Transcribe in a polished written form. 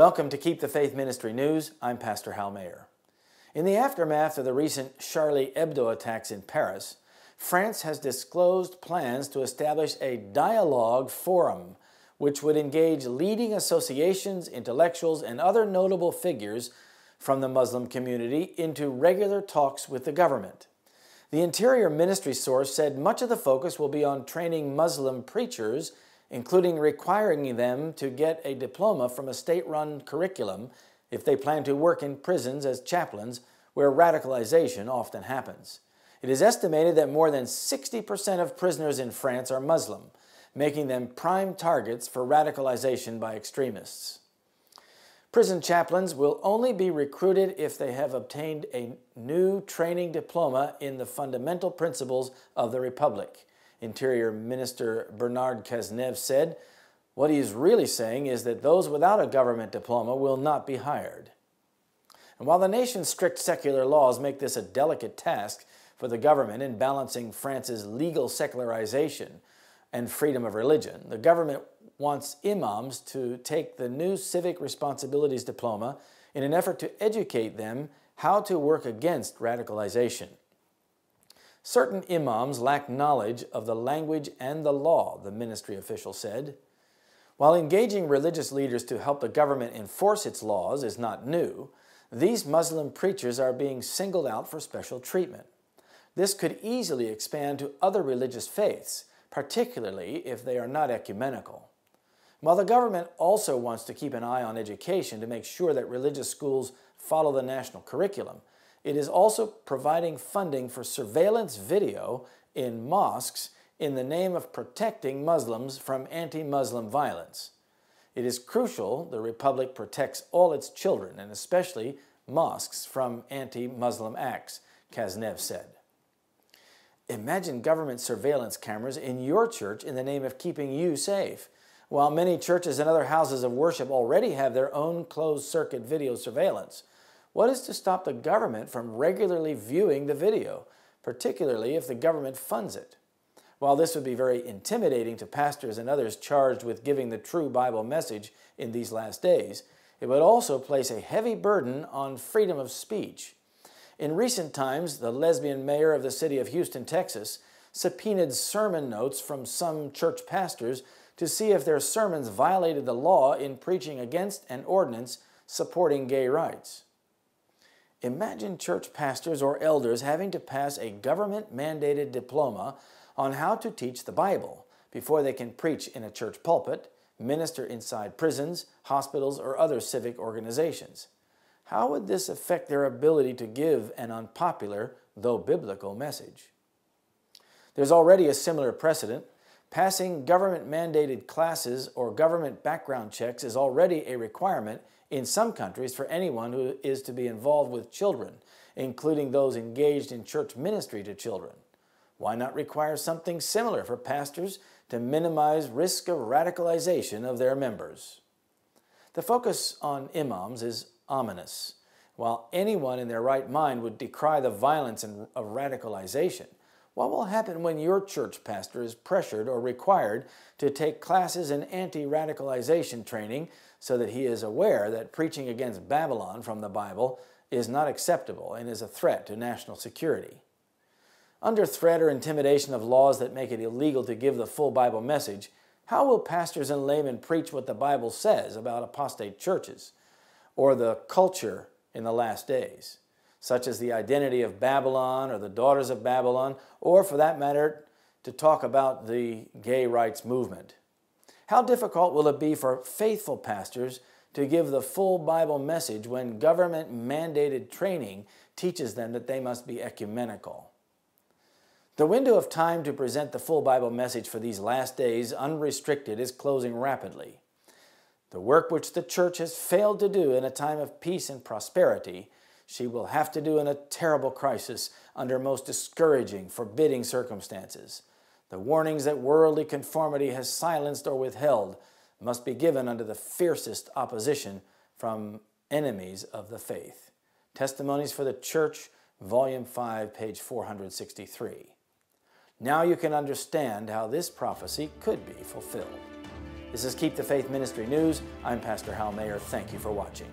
Welcome to Keep the Faith Ministry News. I'm Pastor Hal Mayer. In the aftermath of the recent Charlie Hebdo attacks in Paris, France has disclosed plans to establish a dialogue forum which would engage leading associations, intellectuals, and other notable figures from the Muslim community into regular talks with the government. The Interior Ministry source said much of the focus will be on training Muslim preachers, including requiring them to get a diploma from a state-run curriculum if they plan to work in prisons as chaplains, where radicalization often happens. It is estimated that more than 60% of prisoners in France are Muslim, making them prime targets for radicalization by extremists. Prison chaplains will only be recruited if they have obtained a new training diploma in the fundamental principles of the Republic. Interior Minister Bernard Cazeneuve said, "What he is really saying is that those without a government diploma will not be hired." And while the nation's strict secular laws make this a delicate task for the government in balancing France's legal secularization and freedom of religion, the government wants imams to take the new civic responsibilities diploma in an effort to educate them how to work against radicalization. Certain imams lack knowledge of the language and the law, the ministry official said. While engaging religious leaders to help the government enforce its laws is not new, these Muslim preachers are being singled out for special treatment. This could easily expand to other religious faiths, particularly if they are not ecumenical. While the government also wants to keep an eye on education to make sure that religious schools follow the national curriculum, it is also providing funding for surveillance video in mosques in the name of protecting Muslims from anti-Muslim violence. It is crucial the Republic protects all its children, and especially mosques, from anti-Muslim acts, Cazeneuve said. Imagine government surveillance cameras in your church in the name of keeping you safe. While many churches and other houses of worship already have their own closed-circuit video surveillance, what is to stop the government from regularly viewing the video, particularly if the government funds it? While this would be very intimidating to pastors and others charged with giving the true Bible message in these last days, it would also place a heavy burden on freedom of speech. In recent times, the lesbian mayor of the city of Houston, Texas, subpoenaed sermon notes from some church pastors to see if their sermons violated the law in preaching against an ordinance supporting gay rights. Imagine church pastors or elders having to pass a government-mandated diploma on how to teach the Bible before they can preach in a church pulpit, minister inside prisons, hospitals, or other civic organizations. How would this affect their ability to give an unpopular, though biblical, message? There's already a similar precedent. Passing government-mandated classes or government background checks is already a requirement in some countries for anyone who is to be involved with children, including those engaged in church ministry to children. Why not require something similar for pastors to minimize risk of radicalization of their members? The focus on imams is ominous. While anyone in their right mind would decry the violence of radicalization, what will happen when your church pastor is pressured or required to take classes in anti-radicalization training so that he is aware that preaching against Babylon from the Bible is not acceptable and is a threat to national security? Under threat or intimidation of laws that make it illegal to give the full Bible message, how will pastors and laymen preach what the Bible says about apostate churches or the culture in the last days, such as the identity of Babylon or the daughters of Babylon, or for that matter, to talk about the gay rights movement? How difficult will it be for faithful pastors to give the full Bible message when government-mandated training teaches them that they must be ecumenical? The window of time to present the full Bible message for these last days unrestricted is closing rapidly. The work which the church has failed to do in a time of peace and prosperity, she will have to do in a terrible crisis under most discouraging, forbidding circumstances. The warnings that worldly conformity has silenced or withheld must be given under the fiercest opposition from enemies of the faith. Testimonies for the Church, Volume 5, page 463. Now you can understand how this prophecy could be fulfilled. This is Keep the Faith Ministry News. I'm Pastor Hal Mayer. Thank you for watching.